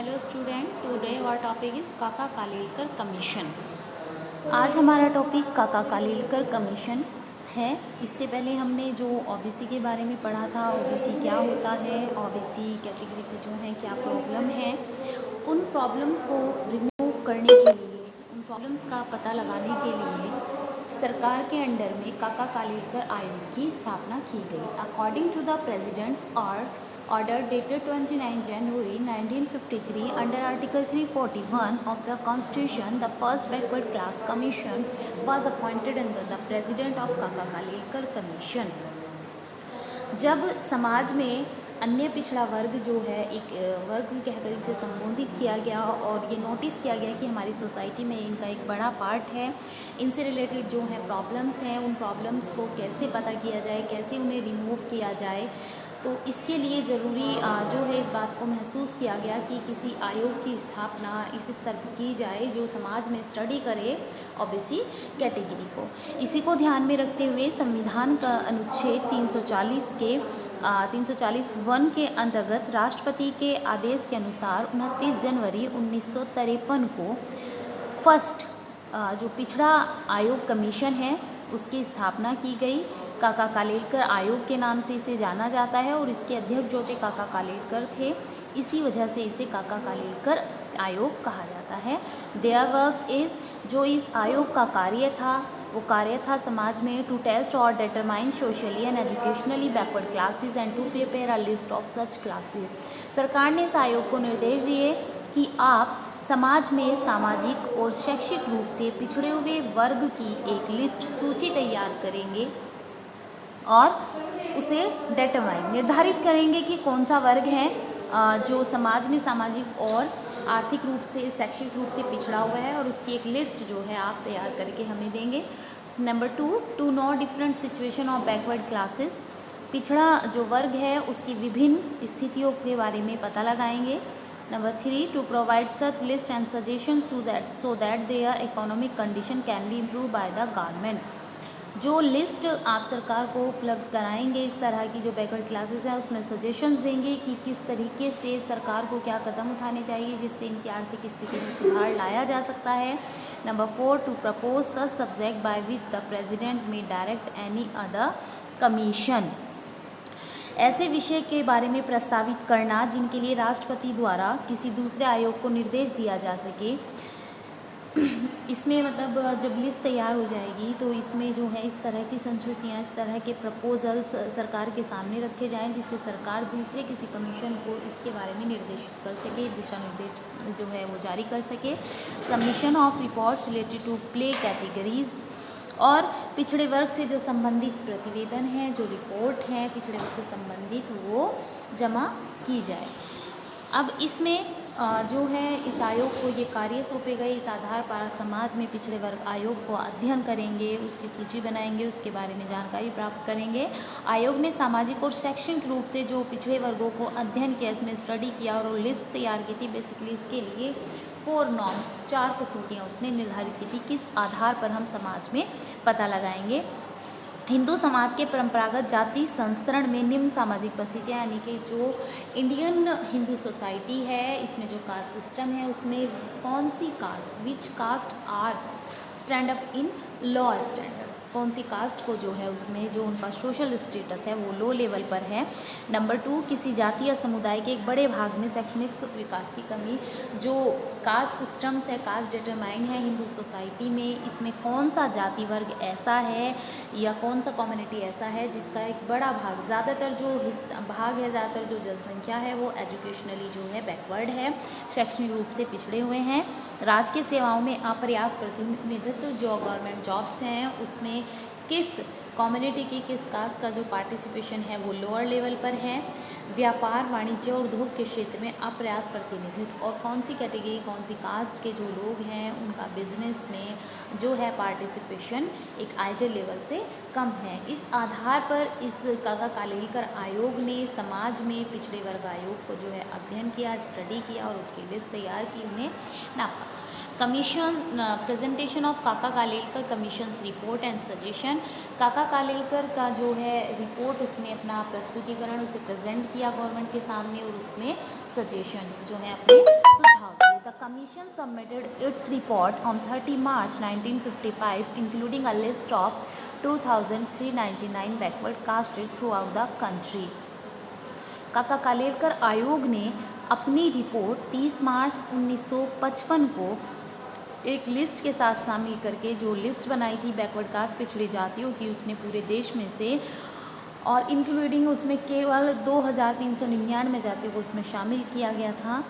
Hello student, today our topic is Kaka Kalelkar commission. आज हमारा topic काका कालेलकर कमीशन है। इससे पहले हमने जो ओबीसी के बारे में पढ़ा था, ओबीसी क्या होता है, ओबीसी कैटेगरी की जो है क्या प्रॉब्लम है, उन प्रॉब्लम को रिमूव करने के लिए, उन प्रॉब्लम्स का पता लगाने के लिए सरकार के अंडर में काका कालेलकर आयोग की स्थापना की गई। According to the president's order dated 29 January 1953 under Article 341 of the Constitution, the first backward class commission was appointed under the president of Kaka Kalelkar Commission। जब समाज में अन्य पिछड़ा वर्ग जो है एक वर्ग कहकर इसे संबोधित किया गया और ये नोटिस किया गया कि हमारी सोसाइटी में इनका एक बड़ा पार्ट है, इनसे रिलेटेड जो है प्रॉब्लम्स हैं, उन प्रॉब्लम्स को कैसे पता किया जाए, कैसे उन्हें रिमूव किया जाए, तो इसके लिए ज़रूरी जो है इस बात को महसूस किया गया कि किसी आयोग की स्थापना इस स्तर पर की जाए जो समाज में स्टडी करे ओबीसी कैटेगरी को। इसी को ध्यान में रखते हुए संविधान का अनुच्छेद 340(1) के अंतर्गत राष्ट्रपति के आदेश के अनुसार 29 जनवरी 1953 को फर्स्ट जो पिछड़ा आयोग कमीशन है उसकी स्थापना की गई। काका कालेलकर आयोग के नाम से इसे जाना जाता है और इसके अध्यक्ष जो थे काका कालेलकर थे, इसी वजह से इसे काका कालेलकर आयोग कहा जाता है। देयर वर्क इज़, जो इस आयोग का कार्य था वो कार्य था समाज में टू टेस्ट और determine socially and educationally backward classes and to prepare a list of such classes. सरकार ने इस आयोग को निर्देश दिए कि आप समाज में सामाजिक और शैक्षिक रूप से पिछड़े हुए वर्ग की एक लिस्ट सूची तैयार करेंगे और उसे डिटरमाइन निर्धारित करेंगे कि कौन सा वर्ग है जो समाज में सामाजिक और आर्थिक रूप से शैक्षिक रूप से पिछड़ा हुआ है और उसकी एक लिस्ट जो है आप तैयार करके हमें देंगे। Number 2, to know different situation of backward classes, पिछड़ा जो वर्ग है उसकी विभिन्न स्थितियों के बारे में पता लगाएंगे। Number 3, to provide such list and suggestion so that their economic condition can be improve by the government. जो लिस्ट आप सरकार को उपलब्ध कराएंगे इस तरह की जो बैकवर्ड क्लासेस हैं उसमें सजेशंस देंगे कि किस तरीके से सरकार को क्या कदम उठाने चाहिए जिससे इनकी आर्थिक स्थिति में सुधार लाया जा सकता है। Number 4, to propose such subject by which the president may direct any other commission, ऐसे विषय के बारे में प्रस्तावित करना जिनके लिए राष्ट्रपति द्वारा किसी दूसरे आयोग को निर्देश दिया जा सके। इसमें मतलब जब लिस्ट तैयार हो जाएगी तो इसमें जो है इस तरह की संस्कृतियाँ, इस तरह के प्रपोजल्स सरकार के सामने रखे जाएं जिससे सरकार दूसरे किसी कमीशन को इसके बारे में निर्देशित कर सके, दिशा निर्देश जो है वो जारी कर सके। Submission of reports related to play categories, और पिछड़े वर्ग से जो संबंधित प्रतिवेदन हैं, जो रिपोर्ट हैं पिछड़े वर्ग से संबंधित, वो जमा की जाए। अब इसमें जो है इस आयोग को ये कार्य सौंपे गए, इस आधार पर समाज में पिछड़े वर्ग आयोग को अध्ययन करेंगे, उसकी सूची बनाएंगे, उसके बारे में जानकारी प्राप्त करेंगे। आयोग ने सामाजिक और शैक्षणिक रूप से जो पिछड़े वर्गों को अध्ययन किया, इसमें स्टडी किया और लिस्ट तैयार की थी। बेसिकली इसके लिए 4 नॉर्म्स, 4 कसौटियाँ उसने निर्धारित की थी, किस आधार पर हम समाज में पता लगाएंगे। हिंदू समाज के परंपरागत जाति संस्करण में निम्न सामाजिक परिस्थितियाँ, यानी कि जो इंडियन हिंदू सोसाइटी है इसमें जो कास्ट सिस्टम है उसमें कौन सी caste, which caste are stand up in low standard, कौन सी कास्ट को जो है उसमें जो उनका सोशल स्टेटस है वो लो लेवल पर है। नंबर 2, किसी जाति या समुदाय के एक बड़े भाग में शैक्षणिक विकास की कमी, जो कास्ट सिस्टम्स है, कास्ट डिटरमाइन है हिंदू सोसाइटी में, इसमें कौन सा जाति वर्ग ऐसा है या कौन सा कम्युनिटी ऐसा है जिसका एक बड़ा भाग, ज़्यादातर जो भाग है, ज़्यादातर जो जनसंख्या है वो एजुकेशनली जो है बैकवर्ड है, शैक्षणिक रूप से पिछड़े हुए हैं। राजकीय सेवाओं में अपर्याप्त प्रतिनिधित्व, जो गवर्नमेंट जॉब्स हैं उसमें किस कम्युनिटी की, किस कास्ट का जो पार्टिसिपेशन है वो लोअर लेवल पर है। व्यापार, वाणिज्य और उद्योग के क्षेत्र में अपर्याप्त प्रतिनिधित्व, और कौन सी कैटेगरी, कौन सी कास्ट के जो लोग हैं उनका बिजनेस में जो है पार्टिसिपेशन एक आइडियल लेवल से कम है। इस आधार पर इस काका कालेलकर आयोग ने समाज में पिछड़े वर्ग आयोग को जो है अध्ययन किया, स्टडी किया और उसकी लिस्ट तैयार की, उन्हें नापा। कमीशन, प्रेजेंटेशन ऑफ काका Kalelkar commissions report and suggestion, काका कालेलकर का जो है रिपोर्ट उसने अपना प्रस्तुतिकरण उसे प्रेजेंट किया गवर्नमेंट के सामने और उसमें सजेशंस जो है अपने सुझाव दिए। The commission submitted its report on 30 March 1955 including a list of 2399 backward casted through out the country. काका कालेलकर आयोग ने अपनी रिपोर्ट 30 मार्च 1955 को एक लिस्ट के साथ शामिल करके, जो लिस्ट बनाई थी बैकवर्ड कास्ट पिछड़ी जातियों की, उसने पूरे देश में से और इंक्लूडिंग उसमें केवल 2399 जातियों को उसमें शामिल किया गया था।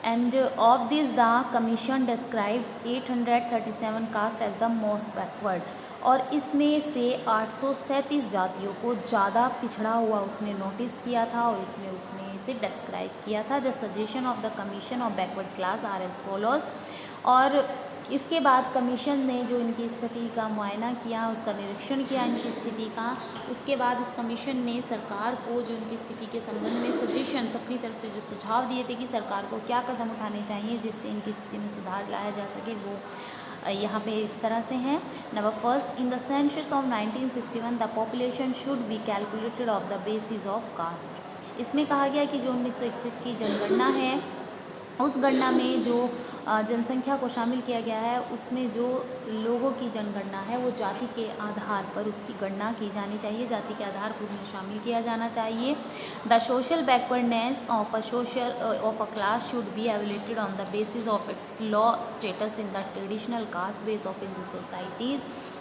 End of this the commission describe 837 caste as the most backward, और इसमें से 837 जातियों को ज़्यादा पिछड़ा हुआ उसने नोटिस किया था और इसमें उसने इसे डिस्क्राइब किया था। The suggestion of the commission of backward class are as follows. और इसके बाद कमीशन ने जो इनकी स्थिति का मुआयना किया, उसका निरीक्षण किया इनकी स्थिति का, उसके बाद इस कमीशन ने सरकार को जो इनकी स्थिति के संबंध में सजेशंस अपनी तरफ से जो सुझाव दिए थे कि सरकार को क्या कदम उठाने चाहिए जिससे इनकी स्थिति में सुधार लाया जा सके, वो यहाँ पे इस तरह से हैं। Number first, in the census of 1961 the population should be calculated of the basis of caste. इसमें कहा गया कि जो 1961 की जनगणना है, उस गणना में जो जनसंख्या को शामिल किया गया है, उसमें जो लोगों की जनगणना है वो जाति के आधार पर उसकी गणना की जानी चाहिए, जाति के आधार पर उन्हें शामिल किया जाना चाहिए। The social backwardness of a class should be evaluated on the basis of its low status in the traditional caste base of Hindu societies.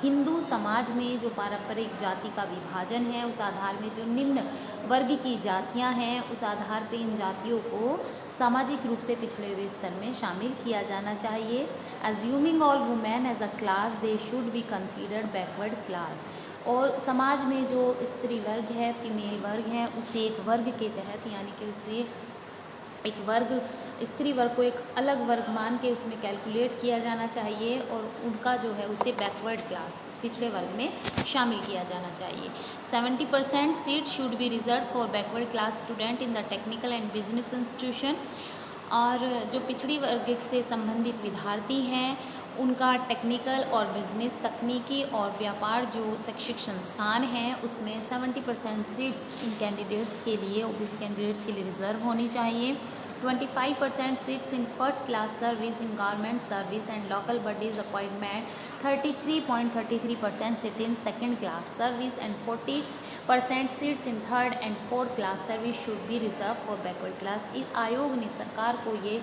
Hindu समाज में जो पारंपरिक जाति का विभाजन है, उस आधार में जो निम्न वर्ग की जातियां हैं, उस आधार पे इन जातियों को सामाजिक रूप से पिछड़े हुए स्तर में शामिल किया जाना चाहिए। Assuming all women as a class they should be considered backward class. और समाज में जो स्त्री वर्ग है, फीमेल वर्ग है, उसे एक वर्ग के तहत, यानी कि उसे एक वर्ग, स्त्री वर्ग को एक अलग वर्ग मान के उसमें कैलकुलेट किया जाना चाहिए और उनका जो है उसे बैकवर्ड क्लास, पिछड़े वर्ग में शामिल किया जाना चाहिए। 70% seat should be reserve for backward class student in the technical and business institution. और जो पिछड़ी वर्ग से संबंधित विद्यार्थी हैं, उनका टेक्निकल और बिजनेस, तकनीकी और व्यापार जो शैक्षिक संस्थान हैं, उसमें 70% सीट्स इन कैंडिडेट्स के लिए, ओबीसी कैंडिडेट्स के लिए रिजर्व होनी चाहिए। 25% seats in first class service in government service and local bodies appointment, 33.33% seat in second class service and 40% seats in third and fourth class service should be reserve for backward class. इस आयोग ने सरकार को ये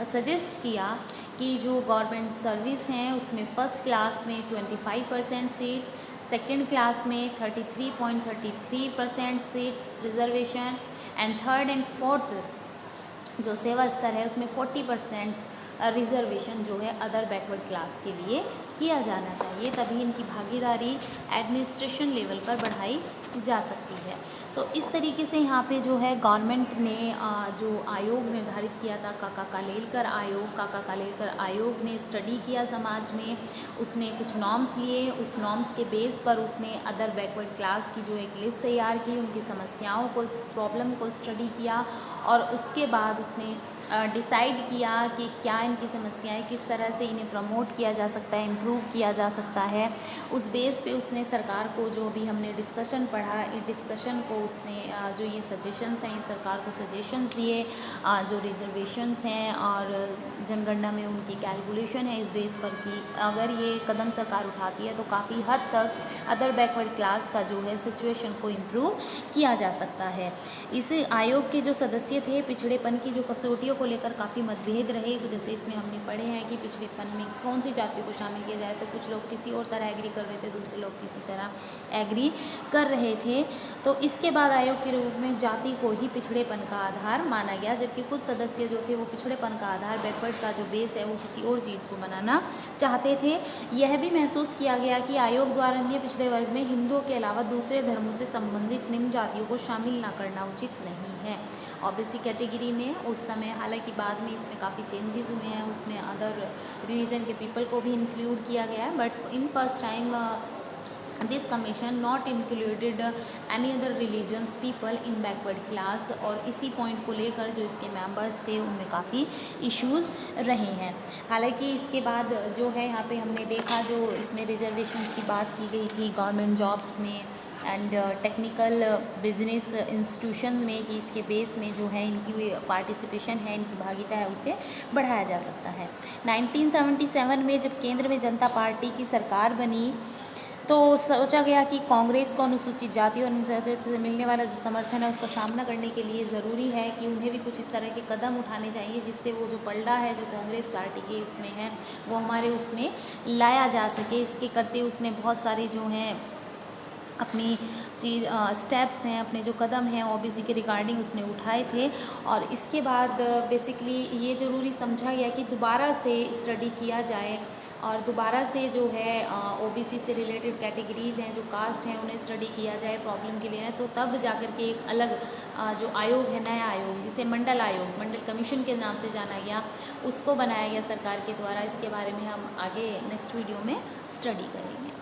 suggest किया कि जो government service हैं उसमें फ़र्स्ट क्लास में 25% सीट, सेकंड क्लास में 33.33% seats reservation and third and fourth जो सेवा स्तर है उसमें 40% रिजर्वेशन जो है अदर बैकवर्ड क्लास के लिए किया जाना चाहिए, तभी इनकी भागीदारी एडमिनिस्ट्रेशन लेवल पर बढ़ाई जा सकती है। तो इस तरीके से यहाँ पे जो है गवर्नमेंट ने जो आयोग निर्धारित किया था, काका कालेलकर आयोग ने स्टडी किया समाज में, उसने कुछ नॉर्म्स लिए, उस नॉर्म्स के बेस पर उसने अदर बैकवर्ड क्लास की जो एक लिस्ट तैयार की, उनकी समस्याओं को, प्रॉब्लम को स्टडी किया और उसके बाद उसने डिसाइड किया कि क्या इनकी समस्याएं, किस तरह से इन्हें प्रमोट किया जा सकता है, इम्प्रूव किया जा सकता है। उस बेस पे उसने सरकार को, जो भी हमने डिस्कशन पढ़ा, इस डिस्कशन को उसने जो ये सजेशंस हैं, सरकार को सजेशंस दिए, जो रिजर्वेशंस हैं और जनगणना में उनकी कैलकुलेशन है, इस बेस पर कि अगर ये कदम सरकार उठाती है तो काफ़ी हद तक अदर बैकवर्ड क्लास का जो है सिचुएशन को इम्प्रूव किया जा सकता है। इस आयोग के जो सदस्य थे, पिछड़ेपन की जो कसौटियों को लेकर काफ़ी मतभेद रहे, जैसे इसमें हमने पढ़े हैं कि पिछड़ेपन में कौन सी जातियों को शामिल किया जाए, तो कुछ लोग किसी और तरह एग्री कर रहे थे, दूसरे लोग किसी तरह एग्री कर रहे थे। तो इसके बाद आयोग के रूप में जाति को ही पिछड़ेपन का आधार माना गया, जबकि कुछ सदस्य जो थे वो पिछड़ेपन का आधार, बैकवर्ड का जो बेस है वो किसी और चीज़ को बनाना चाहते थे। यह भी महसूस किया गया कि आयोग द्वारा अन्य पिछड़े वर्ग में हिंदुओं के अलावा दूसरे धर्मों से संबंधित निम्न जातियों को शामिल न करना उचित नहीं है। ओबीसी कैटेगरी में उस समय, हालांकि बाद में इसमें काफ़ी चेंजेस हुए हैं, उसमें अदर रिलीजन के पीपल को भी इंक्लूड किया गया है, but in first time this commission not included any other religions people in backward class. और इसी पॉइंट को लेकर जो इसके मेंबर्स थे उनमें काफ़ी इश्यूज़ रहे हैं। हालांकि इसके बाद जो है यहाँ पे हमने देखा, जो इसमें रिजर्वेशंस की बात की गई थी गवर्नमेंट जॉब्स में एंड टेक्निकल बिजनेस इंस्टीट्यूशन में कि इसके बेस में जो है इनकी पार्टिसिपेशन है, इनकी भागीदारी है, उसे बढ़ाया जा सकता है। 1977 में जब केंद्र में जनता पार्टी की सरकार बनी तो सोचा गया कि कांग्रेस को अनुसूचित जाति और अनुसूचित से मिलने वाला जो समर्थन है उसका सामना करने के लिए ज़रूरी है कि उन्हें भी कुछ इस तरह के कदम उठाने चाहिए जिससे वो जो पलड़ा है जो कांग्रेस पार्टी के उसमें है वो हमारे उसमें लाया जा सके। इसके करते उसने बहुत सारे जो हैं अपनी चीज़ स्टेप्स हैं, अपने जो कदम हैं ओबीसी के रिगार्डिंग उसने उठाए थे। और इसके बाद बेसिकली ये ज़रूरी समझा गया कि दोबारा से स्टडी किया जाए और दोबारा से जो है ओबीसी से रिलेटेड कैटेगरीज़ हैं, जो कास्ट हैं, उन्हें स्टडी किया जाए प्रॉब्लम के लिए। तो तब जाकर के एक अलग जो आयोग है, नया आयोग जिसे मंडल आयोग, मंडल कमीशन के नाम से जाना गया, उसको बनाया गया सरकार के द्वारा। इसके बारे में हम आगे नेक्स्ट वीडियो में स्टडी करेंगे।